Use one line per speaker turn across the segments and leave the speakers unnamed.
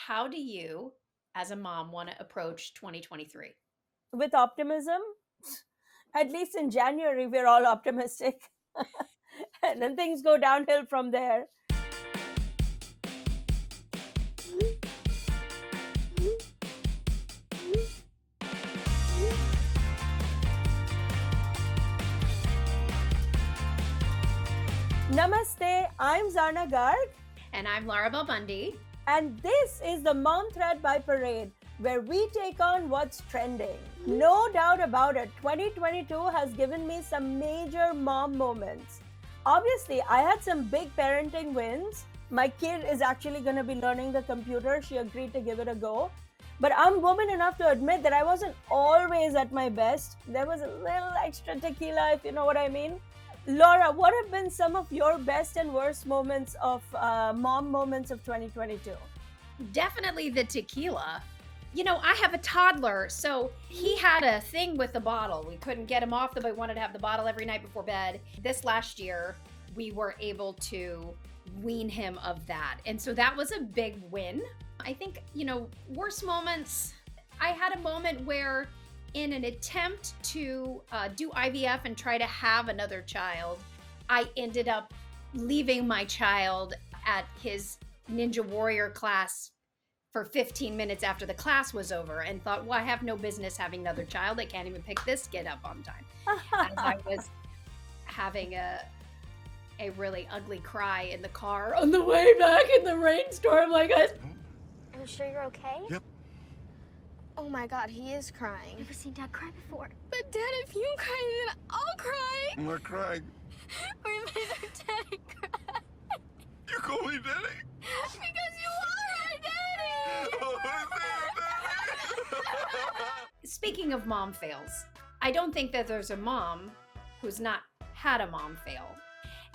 how do you, as a mom, want to approach 2023?
With optimism. At least in January, we're all optimistic. And then things go downhill from there. Namaste, I'm Zarna Garg,
And I'm Laura Bundy.
and this is the Mom Thread by Parade, where we take on what's trending. No doubt about it, 2022 has given me some major mom moments. Obviously, I had some big parenting wins. My kid is actually going to be learning the computer. She agreed to give it a go. But I'm woman enough to admit that I wasn't always at my best. There was a little extra tequila, if you know what I mean. Laura, what have been some of your best and worst moments of mom moments of 2022?
Definitely the tequila. You know, I have a toddler, so he had a thing with the bottle. We couldn't get him off, but we wanted to have the bottle every night before bed. This last year, we were able to wean him of that. And so that was a big win. I think, worst moments, I had a moment where in an attempt to do IVF and try to have another child, I ended up leaving my child at his Ninja Warrior class for 15 minutes after the class was over and thought, well, I have no business having another child. I can't even pick this kid up on time. As I was having a really ugly cry in the car on the way back in the rainstorm, like I...
Are you sure you're okay?
Yep.
Oh my god, he is crying.
Never seen Dad cry before.
But Dad, if you cry, then I'll cry.
We're crying.
We made our daddy cry.
You call me daddy?
Because you are our daddy!
Oh, daddy.
Speaking of mom fails, I don't think that there's a mom who's not had a mom fail.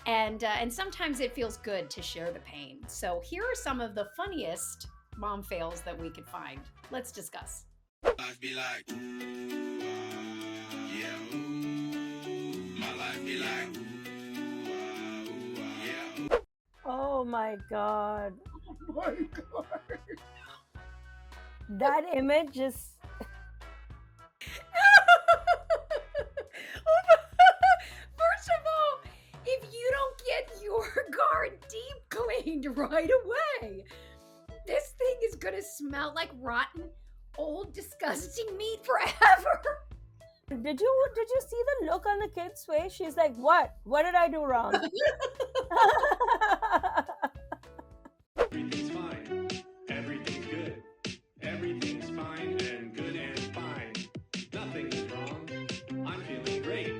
And sometimes it feels good to share the pain. So here are some of the funniest mom fails that we could find. Let's discuss.
Life be like, ooh, yeah, ooh. My life be like, ooh, yeah.
Oh my God.
Oh my God.
That image just.
First of all, if you don't get your guard deep cleaned right away, this thing is gonna smell like rotten, old, disgusting meat forever.
Did you see the look on the kid's face? She's like, "What? What did I do wrong?"
Everything's fine. Everything's good. Everything's fine and good and fine. Nothing's wrong. I'm feeling great.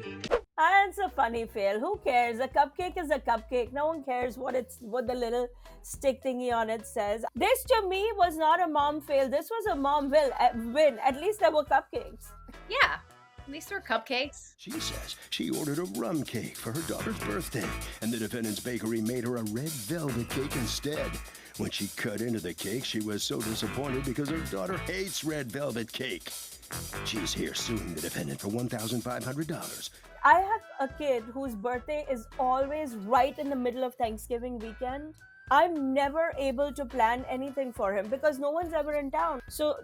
And it's a funny fail. Who cares? A cupcake is a cupcake. No one cares what the little stick thingy on it says. This to me was not a mom fail. This was a mom win. At least there were cupcakes.
Yeah, at least they're cupcakes.
She says she ordered a rum cake for her daughter's birthday, and the defendant's bakery made her a red velvet cake instead. When she cut into the cake, she was so disappointed because her daughter hates red velvet cake. She's here suing the defendant for $1,500.
I have a kid whose birthday is always right in the middle of Thanksgiving weekend. I'm never able to plan anything for him because no one's ever in town. So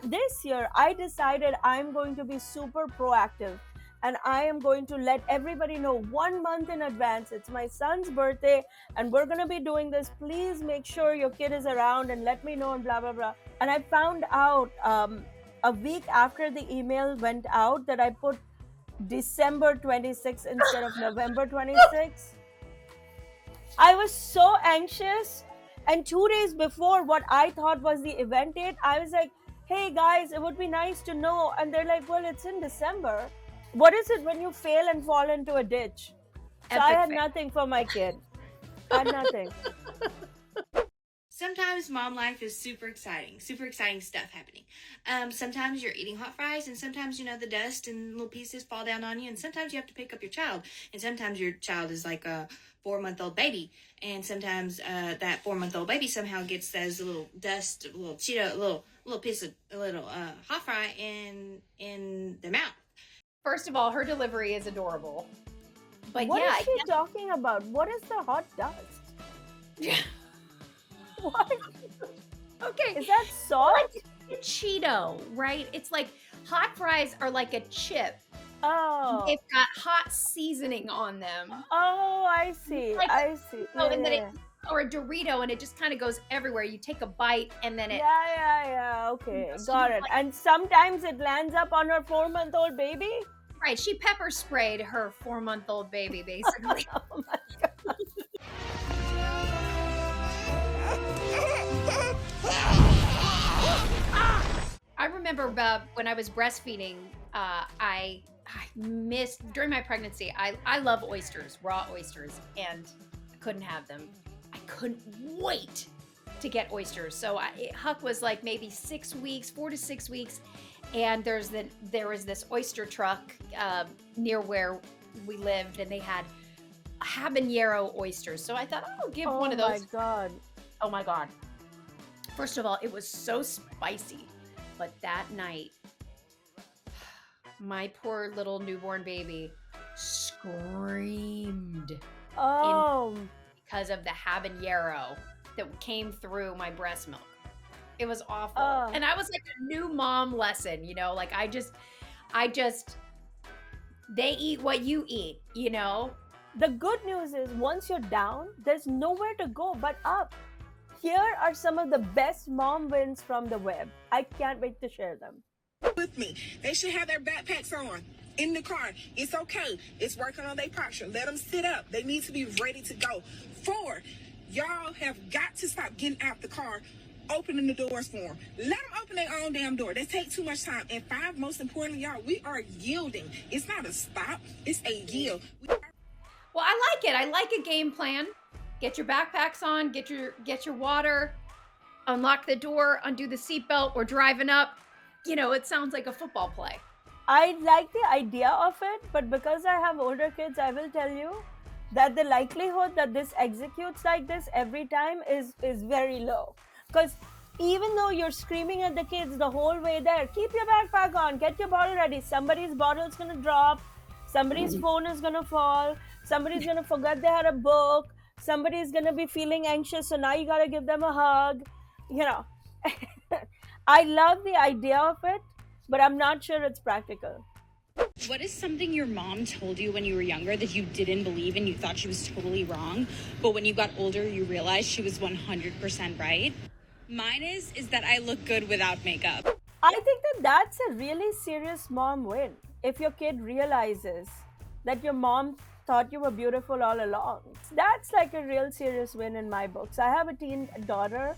this year, I decided I'm going to be super proactive and I am going to let everybody know 1 month in advance. It's my son's birthday and we're going to be doing this. Please make sure your kid is around and let me know and blah, blah, blah. And I found out a week after the email went out that I put December 26th instead of November 26th. I was so anxious, and 2 days before what I thought was the event date, I was like, hey guys, it would be nice to know. And they're like, well, it's in December. What is it when you fail and fall into a ditch? So I had nothing for my kid. I had nothing.
Sometimes mom life is super exciting stuff happening. Sometimes you're eating hot fries, and sometimes, the dust and little pieces fall down on you, and sometimes you have to pick up your child, and sometimes your child is like a 4-month-old baby, and sometimes that 4-month-old baby somehow gets those little dust, little Cheeto, little piece of hot fry in their mouth.
First of all, her delivery is adorable. But
What
yeah,
is she talking about? What is the hot dust? What?
Okay.
Is that salt?
Like a Cheeto, right? It's like hot fries are like a chip.
Oh.
They've got hot seasoning on them.
Oh, I see.
Like
I see.
Oh,
Yeah,
and then
yeah,
or a Dorito, and it just kind of goes everywhere. You take a bite, and then it.
yeah. Okay,
So
got
you
it.
like-
And sometimes it lands up on her 4-month-old baby.
Right, she pepper sprayed her 4-month-old baby, basically.
Oh my god.
I remember when I was breastfeeding, I missed during my pregnancy. I love oysters, raw oysters, and I couldn't have them. I couldn't wait to get oysters. So Huck was like maybe 6 weeks, 4 to 6 weeks, and there was this oyster truck near where we lived, and they had habanero oysters. So I thought, I'll give one of those.
Oh my god.
Oh my god. First of all, it was so spicy. But that night, my poor little newborn baby screamed
Oh.
because of the habanero that came through my breast milk. It was awful.
Oh.
And I was like a new mom lesson, like I just they eat what you eat,
The good news is once you're down, there's nowhere to go but up. Here are some of the best mom wins from the web. I can't wait to share them.
With me. They should have their backpacks on in the car. It's okay. It's working on their posture. Let them sit up. They need to be ready to go. 4, y'all have got to stop getting out the car, opening the doors for them. Let them open their own damn door. They take too much time. And 5, most importantly, y'all, we are yielding. It's not a stop. It's a yield.
Well, I like it. I like a game plan. Get your backpacks on, get your water, unlock the door, undo the seatbelt. We're driving up. It sounds like a football play.
I like the idea of it, but because I have older kids, I will tell you that the likelihood that this executes like this every time is very low. Because even though you're screaming at the kids the whole way there, keep your backpack on, get your bottle ready. Somebody's bottle's gonna drop, somebody's phone is gonna fall, somebody's gonna forget they had a book. Somebody's gonna be feeling anxious, so now you gotta give them a hug. I love the idea of it, but I'm not sure it's practical.
What is something your mom told you when you were younger that you didn't believe and you thought she was totally wrong, but when you got older, you realized she was 100% right? Mine is that I look good without makeup.
I think that's a really serious mom win. If your kid realizes that your mom thought you were beautiful all along, that's like a real serious win in my books. I have a teen daughter.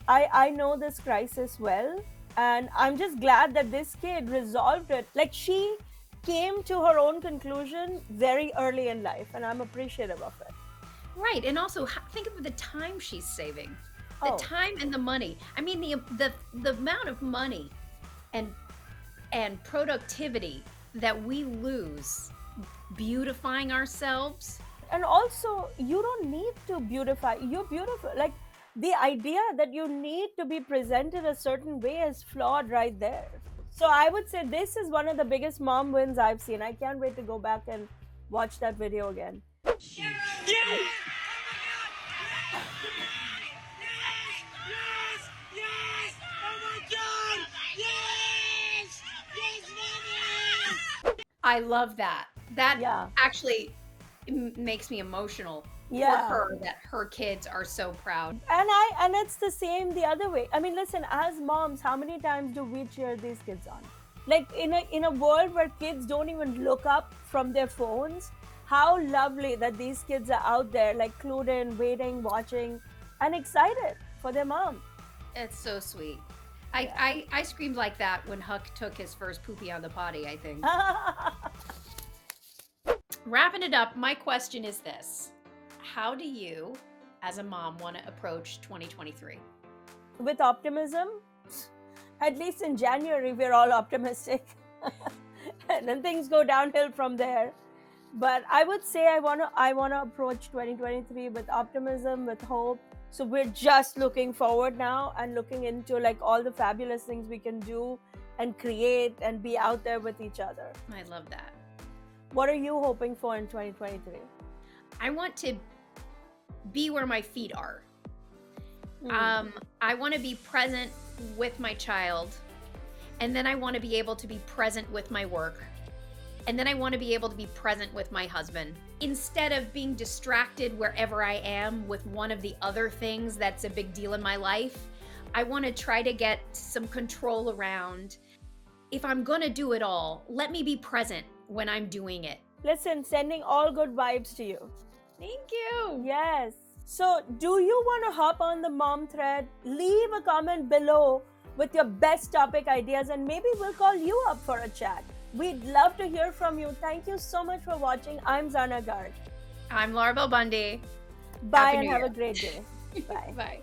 I know this crisis well, and I'm just glad that this kid resolved it. Like, she came to her own conclusion very early in life, and I'm appreciative of it.
Right, and also think of the time she's saving, the
Oh.
time and the money. I mean, the amount of money and productivity that we lose beautifying ourselves.
And also, you don't need to beautify. You're beautiful. Like, the idea that you need to be presented a certain way is flawed right there. So I would say this is one of the biggest mom wins I've seen. I can't wait to go back and watch that video again.
I love that. That
Yeah.
actually makes me emotional
Yeah.
for her, that her kids are so proud.
And it's the same the other way. I mean, listen, as moms, how many times do we cheer these kids on? Like, in a world where kids don't even look up from their phones, how lovely that these kids are out there, like, clued in, waiting, watching, and excited for their mom.
It's so sweet. I screamed like that when Huck took his first poopy on the potty, I think. Wrapping it up, my question is this. How do you, as a mom, want to approach 2023?
With optimism. At least in January, we're all optimistic. And then things go downhill from there. But I would say I wanna approach 2023 with optimism, with hope. So we're just looking forward now and looking into, like, all the fabulous things we can do and create and be out there with each other.
I love that.
What are you hoping for in 2023?
I want to be where my feet are. I want to be present with my child, and then I want to be able to be present with my work, and then I want to be able to be present with my husband. Instead of being distracted wherever I am with one of the other things that's a big deal in my life, I want to try to get some control around, if I'm going to do it all, let me be present when I'm doing it.
Listen, sending all good vibes to you.
Thank you.
Yes. So, do you want to hop on the mom thread? Leave a comment below with your best topic ideas, and maybe we'll call you up for a chat. We'd love to hear from you. Thank you so much for watching. I'm Zana Garg.
I'm Laura Bell Bundy.
Bye
Happy
and
New
have
Year.
a great day. Bye.
Bye.